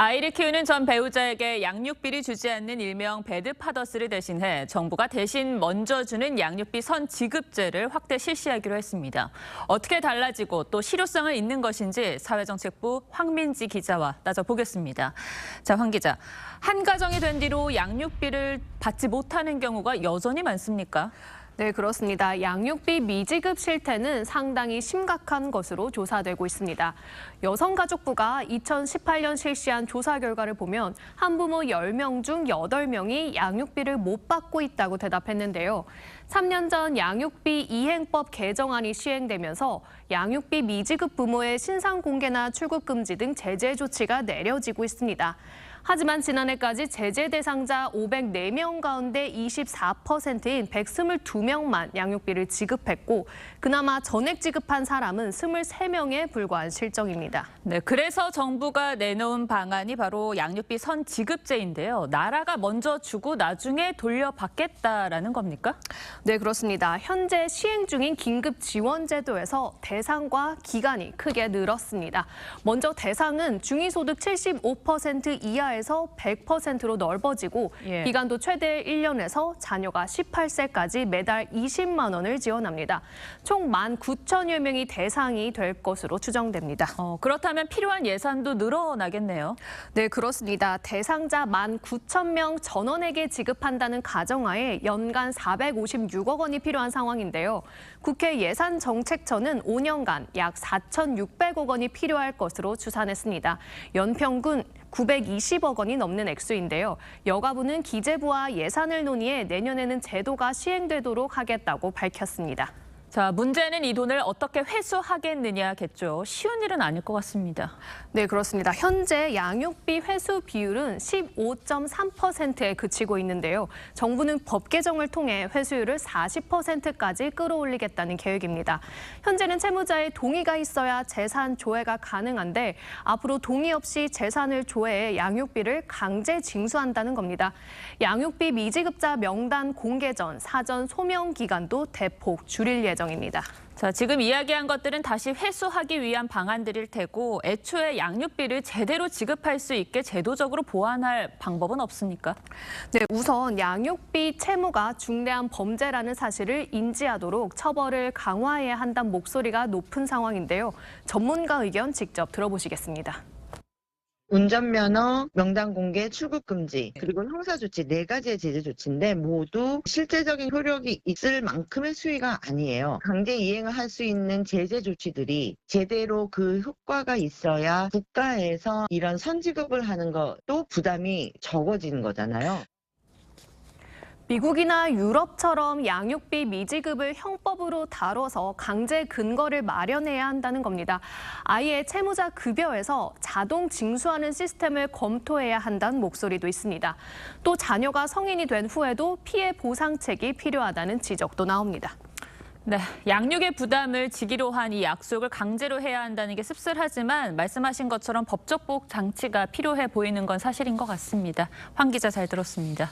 아이를 키우는 전 배우자에게 양육비를 주지 않는 일명 배드파더스를 대신해 정부가 대신 먼저 주는 양육비 선지급제를 확대 실시하기로 했습니다. 어떻게 달라지고 또 실효성을 잇는 것인지 사회정책부 황민지 기자와 따져보겠습니다. 자, 황 기자, 한 가정이 된 뒤로 양육비를 받지 못하는 경우가 여전히 많습니까? 네, 그렇습니다. 양육비 미지급 실태는 상당히 심각한 것으로 조사되고 있습니다. 여성가족부가 2018년 실시한 조사 결과를 보면 한부모 10명 중 8명이 양육비를 못 받고 있다고 대답했는데요. 3년 전 양육비 이행법 개정안이 시행되면서 양육비 미지급 부모의 신상 공개나 출국 금지 등 제재 조치가 내려지고 있습니다. 하지만 지난해까지 제재 대상자 504명 가운데 24%인 122명만 양육비를 지급했고 그나마 전액 지급한 사람은 23명에 불과한 실정입니다. 네, 그래서 정부가 내놓은 방안이 바로 양육비 선지급제인데요. 나라가 먼저 주고 나중에 돌려받겠다라는 겁니까? 네, 그렇습니다. 현재 시행 중인 긴급지원제도에서 대상과 기간이 크게 늘었습니다. 먼저 대상은 중위소득 75% 이하에서 100%로 넓어지고 기간도 최대 1년에서 자녀가 18세까지 매달 20만 원을 지원합니다. 총 19,000여 명이 대상이 될 것으로 추정됩니다. 그렇다면 필요한 예산도 늘어나겠네요. 네, 그렇습니다. 대상자 19,000명 전원에게 지급한다는 가정하에 연간 456억 원이 필요한 상황인데요. 국회 예산정책처는 5년간 약 4,600억 원이 필요할 것으로 추산했습니다. 연평균 920억 원이 넘는 액수인데요. 여가부는 기재부와 예산을 논의해 내년에는 제도가 시행되도록 하겠다고 밝혔습니다. 자, 문제는 이 돈을 어떻게 회수하겠느냐겠죠. 쉬운 일은 아닐 것 같습니다. 네, 그렇습니다. 현재 양육비 회수 비율은 15.3%에 그치고 있는데요. 정부는 법 개정을 통해 회수율을 40%까지 끌어올리겠다는 계획입니다. 현재는 채무자의 동의가 있어야 재산 조회가 가능한데 앞으로 동의 없이 재산을 조회해 양육비를 강제 징수한다는 겁니다. 양육비 미지급자 명단 공개 전 사전 소명 기간도 대폭 줄일 예정입니다. 자, 지금 이야기한 것들은 다시 회수하기 위한 방안들일 테고 애초에 양육비를 제대로 지급할 수 있게 제도적으로 보완할 방법은 없습니까? 네, 우선 양육비 채무가 중대한 범죄라는 사실을 인지하도록 처벌을 강화해야 한다는 목소리가 높은 상황인데요. 전문가 의견 직접 들어보시겠습니다. 운전면허, 명단 공개, 출국 금지, 그리고 형사조치 4가지의 제재 조치인데 모두 실제적인 효력이 있을 만큼의 수위가 아니에요. 강제 이행을 할 수 있는 제재 조치들이 제대로 그 효과가 있어야 국가에서 이런 선지급을 하는 것도 부담이 적어지는 거잖아요. 미국이나 유럽처럼 양육비 미지급을 형법으로 다뤄서 강제 근거를 마련해야 한다는 겁니다. 아예 채무자 급여에서 자동 징수하는 시스템을 검토해야 한다는 목소리도 있습니다. 또 자녀가 성인이 된 후에도 피해 보상책이 필요하다는 지적도 나옵니다. 네, 양육의 부담을 지기로 한 이 약속을 강제로 해야 한다는 게 씁쓸하지만 말씀하신 것처럼 법적 보호 장치가 필요해 보이는 건 사실인 것 같습니다. 황 기자 잘 들었습니다.